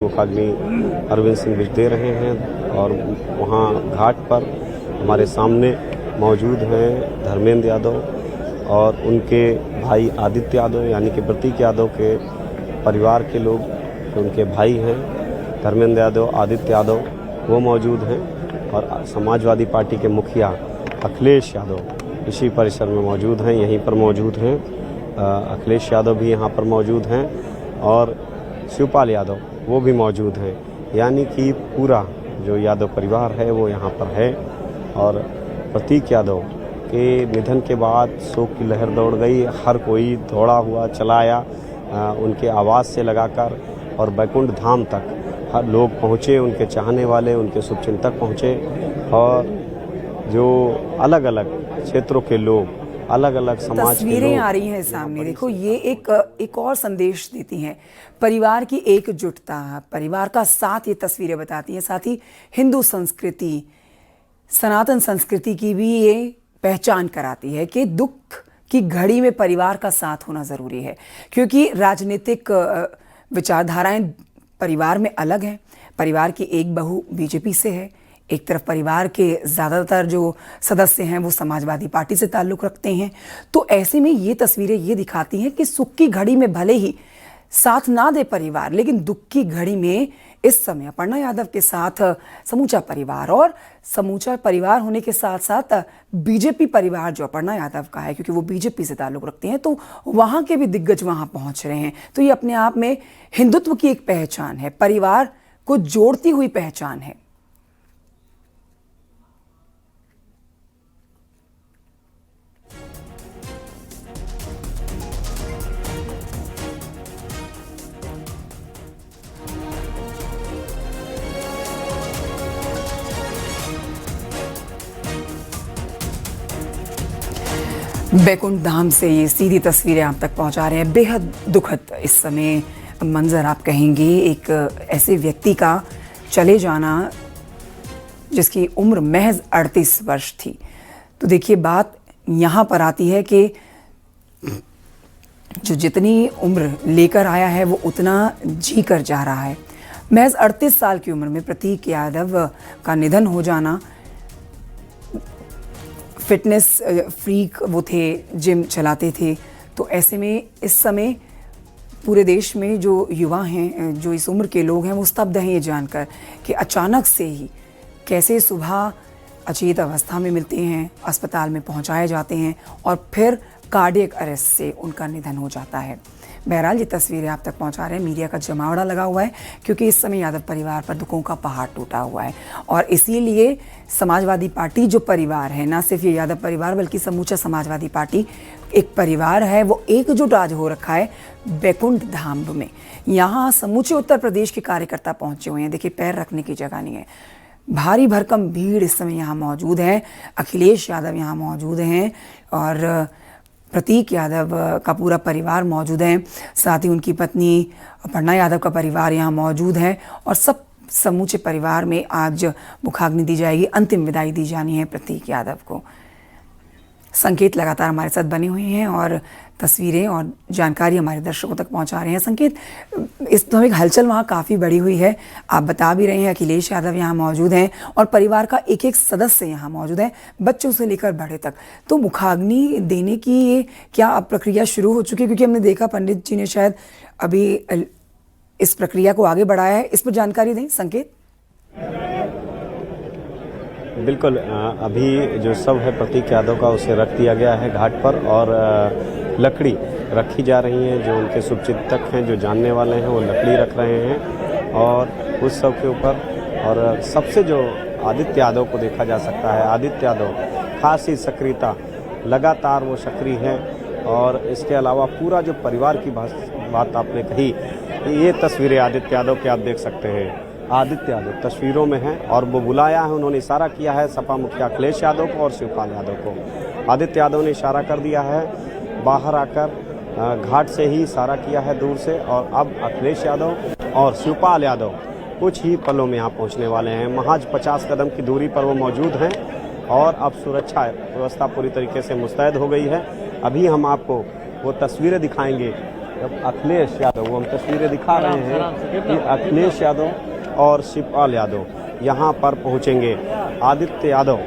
मुखाग्नि अरविंद सिंह बिज दे रहे हैं और वहाँ घाट पर हमारे सामने मौजूद हैं धर्मेंद्र यादव और उनके भाई आदित्य यादव यानी कि प्रतीक यादव के परिवार के लोग जो उनके भाई हैं धर्मेंद्र यादव आदित्य यादव वो मौजूद हैं और समाजवादी पार्टी के मुखिया अखिलेश यादव इसी परिसर में मौजूद हैं, यहीं पर मौजूद हैं। अखिलेश यादव भी यहाँ पर मौजूद हैं और शिवपाल यादव वो भी मौजूद हैं, यानी कि पूरा जो यादव परिवार है वो यहाँ पर है। और प्रतीक यादव के निधन के बाद शोक की लहर दौड़ गई, हर कोई दौड़ा हुआ चला आया उनके आवाज़ से लगाकर और बैकुंठ धाम तक हर लोग पहुँचे, उनके चाहने वाले उनके शुभचिंतक पहुँचे और जो अलग अलग क्षेत्रों के लोग अलग अलग समाज तस्वीरें आ रही हैं सामने। देखो ये एक और संदेश देती हैं परिवार की एकजुटता, परिवार का साथ ये तस्वीरें बताती हैं। साथ ही हिंदू संस्कृति सनातन संस्कृति की भी ये पहचान कराती है कि दुख की घड़ी में परिवार का साथ होना ज़रूरी है, क्योंकि राजनीतिक विचारधाराएं परिवार में अलग हैं। परिवार की एक बहू बीजेपी से है, एक तरफ परिवार के ज़्यादातर जो सदस्य हैं वो समाजवादी पार्टी से ताल्लुक़ रखते हैं। तो ऐसे में ये तस्वीरें ये दिखाती हैं कि सुख की घड़ी में भले ही साथ ना दे परिवार, लेकिन दुख की घड़ी में इस समय अपर्णा यादव के साथ समूचा परिवार, और समूचा परिवार होने के साथ साथ बीजेपी परिवार जो अपर्णा यादव का है, क्योंकि वो बीजेपी से ताल्लुक़ रखते हैं, तो वहाँ के भी दिग्गज वहाँ पहुँच रहे हैं। तो ये अपने आप में हिंदुत्व की एक पहचान है, परिवार को जोड़ती हुई पहचान है। बैकुंठ धाम से ये सीधी तस्वीरें आप तक पहुंचा रहे हैं। बेहद दुखद इस समय मंजर आप कहेंगे, एक ऐसे व्यक्ति का चले जाना जिसकी उम्र महज 38 वर्ष थी। तो देखिए बात यहाँ पर आती है कि जो जितनी उम्र लेकर आया है वो उतना जी कर जा रहा है। महज 38 साल की उम्र में प्रतीक यादव का निधन हो जाना। फिटनेस फ्रीक वो थे, जिम चलाते थे। तो ऐसे में इस समय पूरे देश में जो युवा हैं, जो इस उम्र के लोग हैं, वो स्तब्ध हैं ये जानकर कि अचानक से ही कैसे सुबह अचेत अवस्था में मिलते हैं, अस्पताल में पहुंचाए जाते हैं और फिर कार्डियक अरेस्ट से उनका निधन हो जाता है। बहरहाल ये तस्वीरें आप तक पहुंचा रहे हैं, मीडिया का जमावड़ा लगा हुआ है, क्योंकि इस समय यादव परिवार पर दुखों का पहाड़ टूटा हुआ है। और इसीलिए समाजवादी पार्टी जो परिवार है, ना सिर्फ ये यादव परिवार बल्कि समूचा समाजवादी पार्टी एक परिवार है, वो एकजुट आज हो रखा है बैकुंठ धाम में। यहाँ समूचे उत्तर प्रदेश के कार्यकर्ता पहुँचे हुए हैं। देखिए पैर रखने की जगह नहीं है, भारी भरकम भीड़ इस समय यहाँ मौजूद है। अखिलेश यादव यहाँ मौजूद हैं और प्रतीक यादव का पूरा परिवार मौजूद है, साथ ही उनकी पत्नी अपर्णा यादव का परिवार यहाँ मौजूद है और सब समूचे परिवार में आज मुखाग्नि दी जाएगी, अंतिम विदाई दी जानी है प्रतीक यादव को। संकेत लगातार हमारे साथ बने हुए हैं और तस्वीरें और जानकारी हमारे दर्शकों तक पहुंचा रहे हैं। संकेत, इस समय हलचल वहाँ काफ़ी बढ़ी हुई है, आप बता भी रहे हैं। अखिलेश यादव यहाँ मौजूद हैं और परिवार का एक एक सदस्य यहाँ मौजूद है, बच्चों से लेकर बड़े तक। तो मुखाग्नि देने की ये क्या अब प्रक्रिया शुरू हो चुकी है? क्योंकि हमने देखा पंडित जी ने शायद अभी इस प्रक्रिया को आगे बढ़ाया है, इस पर जानकारी दें संकेत। बिल्कुल, अभी जो शव है प्रतीक यादव का उसे रख दिया गया है घाट पर और लकड़ी रखी जा रही है। जो उनके शुभचिंतक हैं, जो जानने वाले हैं, वो लकड़ी रख रहे हैं और उस शव के ऊपर। और सबसे जो आदित्य यादव को देखा जा सकता है, आदित्य यादव खासी सक्रियता, लगातार वो सक्रिय है। और इसके अलावा पूरा जो परिवार की बात आपने कही, ये तस्वीरें आदित्य यादव की आप देख सकते हैं। आदित्य यादव तस्वीरों में हैं और वो बुलाया है, उन्होंने इशारा किया है सपा मुखिया अखिलेश यादव को और शिवपाल यादव को। आदित्य यादव ने इशारा कर दिया है, बाहर आकर घाट से ही इशारा किया है दूर से, और अब अखिलेश यादव और शिवपाल यादव कुछ ही पलों में यहाँ पहुँचने वाले हैं। महज 50 कदम की दूरी पर वो मौजूद हैं और अब सुरक्षा व्यवस्था पूरी तरीके से मुस्तैद हो गई है। अभी हम आपको वो तस्वीरें दिखाएंगे जब अखिलेश यादव, वो हम तस्वीरें दिखा रहे हैं कि अखिलेश यादव और शिवपाल यादव यहाँ पर पहुँचेंगे। आदित्य यादव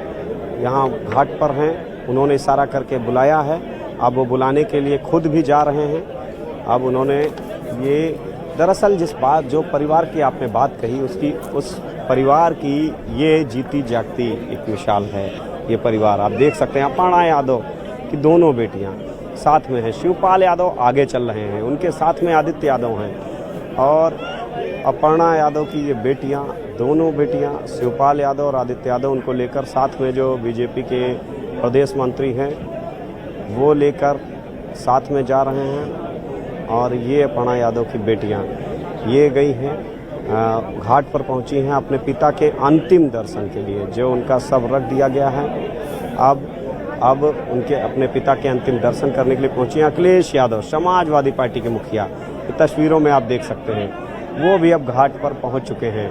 यहाँ घाट पर हैं, उन्होंने इशारा करके बुलाया है। अब वो बुलाने के लिए खुद भी जा रहे हैं। अब उन्होंने ये दरअसल जो परिवार की आपने बात कही, उस परिवार की ये जीती जागती एक मिसाल है। ये परिवार आप देख सकते हैं, अपर्णा यादव की दोनों बेटियां साथ में हैं। शिवपाल यादव आगे चल रहे हैं, उनके साथ में आदित्य यादव हैं। और अपर्णा यादव की ये बेटियां, दोनों बेटियां शिवपाल यादव और आदित्य यादव, उनको लेकर साथ में जो बीजेपी के प्रदेश मंत्री हैं वो लेकर साथ में जा रहे हैं। और ये अपर्णा यादव की बेटियां ये गई हैं, घाट पर पहुंची हैं अपने पिता के अंतिम दर्शन के लिए, जो उनका शव रख दिया गया है। अब उनके अपने पिता के अंतिम दर्शन करने के लिए पहुंची हैं। अखिलेश यादव समाजवादी पार्टी के मुखिया, तस्वीरों में आप देख सकते हैं, वो भी अब घाट पर पहुंच चुके हैं।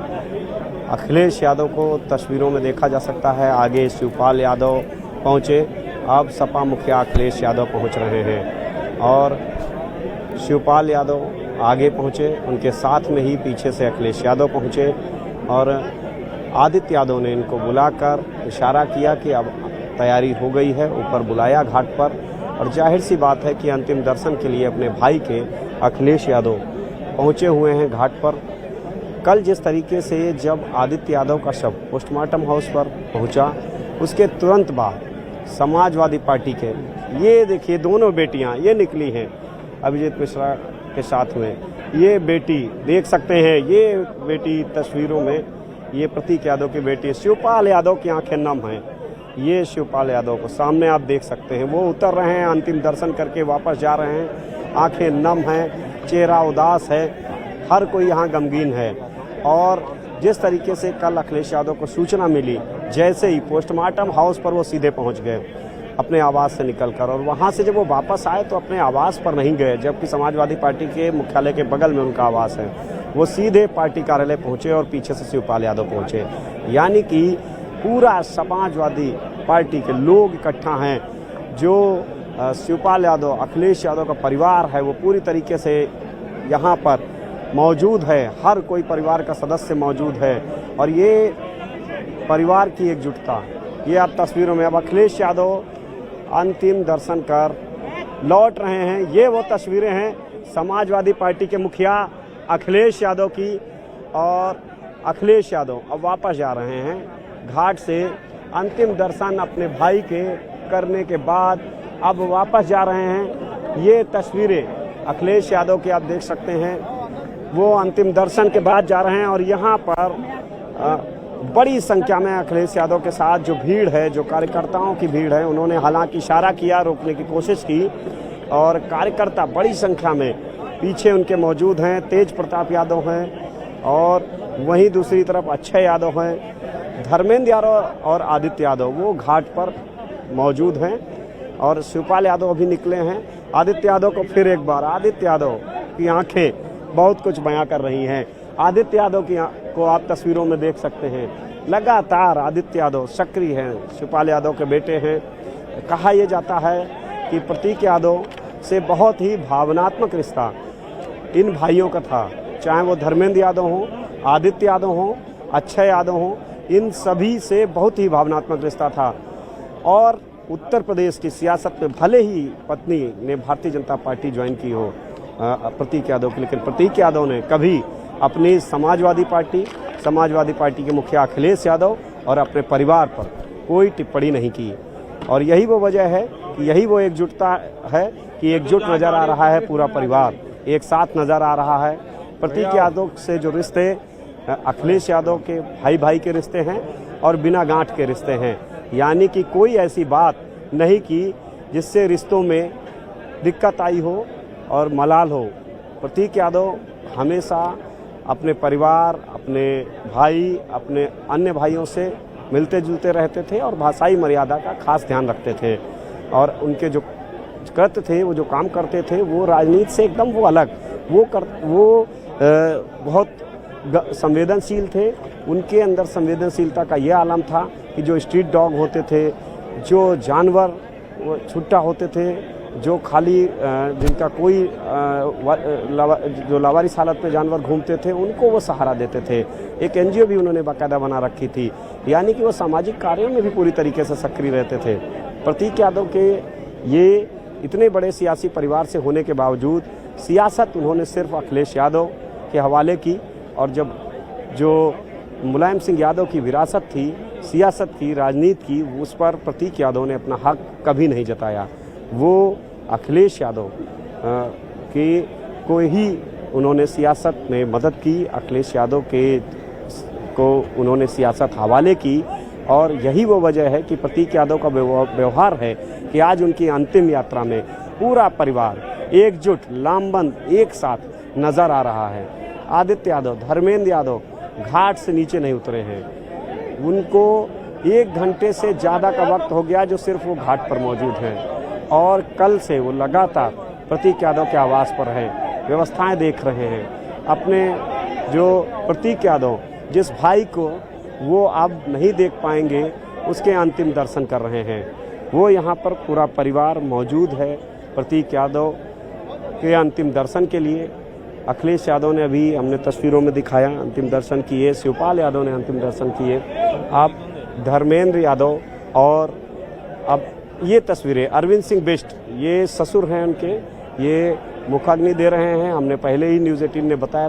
अखिलेश यादव को तस्वीरों में देखा जा सकता है। आगे शिवपाल यादव पहुंचे, अब सपा मुखिया अखिलेश यादव पहुंच रहे हैं। और शिवपाल यादव आगे पहुंचे, उनके साथ में ही पीछे से अखिलेश यादव पहुंचे। और आदित्य यादव ने इनको बुलाकर इशारा किया कि अब तैयारी हो गई है, ऊपर बुलाया घाट पर। और जाहिर सी बात है कि अंतिम दर्शन के लिए अपने भाई के अखिलेश यादव पहुंचे हुए हैं घाट पर। कल जिस तरीके से जब आदित्य यादव का शव पोस्टमार्टम हाउस पर पहुंचा, उसके तुरंत बाद समाजवादी पार्टी के ये देखिए दोनों बेटियां ये निकली हैं अभिजीत मिश्रा के साथ में। ये बेटी देख सकते हैं, ये बेटी तस्वीरों में, ये प्रतीक यादव की बेटी शिवपाल यादव की आंखें नम हैं। ये शिवपाल यादव को सामने आप देख सकते हैं, वो उतर रहे हैं, अंतिम दर्शन करके वापस जा रहे हैं। आंखें नम हैं, चेहरा उदास है, हर कोई यहाँ गमगीन है। और जिस तरीके से कल अखिलेश यादव को सूचना मिली, जैसे ही पोस्टमार्टम हाउस पर वो सीधे पहुँच गए अपने आवास से निकलकर। और वहाँ से जब वो वापस आए तो अपने आवास पर नहीं गए, जबकि समाजवादी पार्टी के मुख्यालय के बगल में उनका आवास है। वो सीधे पार्टी कार्यालय पहुँचे और पीछे से शिवपाल यादव पहुँचे। यानी कि पूरा समाजवादी पार्टी के लोग इकट्ठा हैं। जो शिवपाल यादव, अखिलेश यादव का परिवार है, वो पूरी तरीके से यहाँ पर मौजूद है। हर कोई परिवार का सदस्य मौजूद है। और ये परिवार की एकजुटता, ये आप तस्वीरों में, अब अखिलेश यादव अंतिम दर्शन कर लौट रहे हैं। ये वो तस्वीरें हैं समाजवादी पार्टी के मुखिया अखिलेश यादव की। और अखिलेश यादव अब वापस जा रहे हैं घाट से, अंतिम दर्शन अपने भाई के करने के बाद अब वापस जा रहे हैं। ये तस्वीरें अखिलेश यादव की आप देख सकते हैं, वो अंतिम दर्शन के बाद जा रहे हैं। और यहाँ पर बड़ी संख्या में अखिलेश यादव के साथ जो भीड़ है, जो कार्यकर्ताओं की भीड़ है, उन्होंने हालांकि इशारा किया, रोकने की कोशिश की। और कार्यकर्ता बड़ी संख्या में पीछे उनके मौजूद हैं। तेज प्रताप यादव हैं और वहीं दूसरी तरफ अक्षय यादव हैं। धर्मेंद्र यादव और आदित्य यादव वो घाट पर मौजूद हैं। और शिवपाल यादव अभी निकले हैं। आदित्य यादव को फिर एक बार, आदित्य यादव की आंखें बहुत कुछ बयां कर रही हैं। आदित्य यादव को आप तस्वीरों में देख सकते हैं। लगातार आदित्य यादव सक्रिय हैं, शिवपाल यादव के बेटे हैं। कहा यह जाता है कि प्रतीक यादव से बहुत ही भावनात्मक रिश्ता इन भाइयों का था, चाहे वो धर्मेंद्र यादव हों, आदित्य यादव हों, अक्षय यादव हों, इन सभी से बहुत ही भावनात्मक रिश्ता था। और उत्तर प्रदेश की सियासत में भले ही पत्नी ने भारतीय जनता पार्टी ज्वाइन की हो प्रतीक यादव की, लेकिन प्रतीक यादव ने कभी अपनी समाजवादी पार्टी के मुखिया अखिलेश यादव और अपने परिवार पर कोई टिप्पणी नहीं की। और यही वो वजह है कि यही वो एकजुटता है कि एकजुट नज़र आ रहा है, पूरा परिवार एक साथ नज़र आ रहा है। प्रतीक यादव से जो रिश्ते अखिलेश यादव के भाई के रिश्ते हैं और बिना गांठ के रिश्ते हैं। यानी कि कोई ऐसी बात नहीं की जिससे रिश्तों में दिक्कत आई हो और मलाल हो। प्रतीक यादव हमेशा अपने परिवार, अपने भाई, अपने अन्य भाइयों से मिलते जुलते रहते थे और भाषाई मर्यादा का खास ध्यान रखते थे। और उनके जो कृत्य थे, वो जो काम करते थे, वो राजनीति से एकदम वो अलग, वो बहुत संवेदनशील थे। उनके अंदर संवेदनशीलता का यह आलम था कि जो स्ट्रीट डॉग होते थे, जो जानवर वो छुट्टा होते थे, जो खाली जिनका कोई जो लावारिस हालत में जानवर घूमते थे उनको वो सहारा देते थे। एक एनजीओ भी उन्होंने बाकायदा बना रखी थी, यानी कि वो सामाजिक कार्यों में भी पूरी तरीके से सक्रिय रहते थे। प्रतीक यादव के ये इतने बड़े सियासी परिवार से होने के बावजूद सियासत उन्होंने सिर्फ अखिलेश यादव के हवाले की, और जब जो मुलायम सिंह यादव की विरासत थी, सियासत की, राजनीति की, उस पर प्रतीक यादव ने अपना हक कभी नहीं जताया। वो अखिलेश यादव को ही उन्होंने सियासत में मदद की, अखिलेश यादव को उन्होंने सियासत हवाले की, और यही वो वजह है कि प्रतीक यादव का व्यवहार है कि आज उनकी अंतिम यात्रा में पूरा परिवार एकजुट, लामबंद, एक साथ नज़र आ रहा है। आदित्य यादव, धर्मेंद्र यादव घाट से नीचे नहीं उतरे हैं। उनको 1 घंटे से ज़्यादा का वक्त हो गया जो सिर्फ वो घाट पर मौजूद हैं, और कल से वो लगातार प्रतीक यादव के आवास पर हैं, व्यवस्थाएं देख रहे हैं। अपने जो प्रतीक यादव जिस भाई को वो अब नहीं देख पाएंगे, उसके अंतिम दर्शन कर रहे हैं। वो यहाँ पर पूरा परिवार मौजूद है प्रतीक यादव के अंतिम दर्शन के लिए। अखिलेश यादव ने अभी हमने तस्वीरों में दिखाया अंतिम दर्शन किए, शिवपाल यादव ने अंतिम दर्शन किए, अब धर्मेंद्र यादव, और अब ये तस्वीरें अरविंद सिंह बिष्ट, ये ससुर हैं उनके, ये मुखाग्नि दे रहे हैं। हमने पहले ही न्यूज़ 18 ने बताया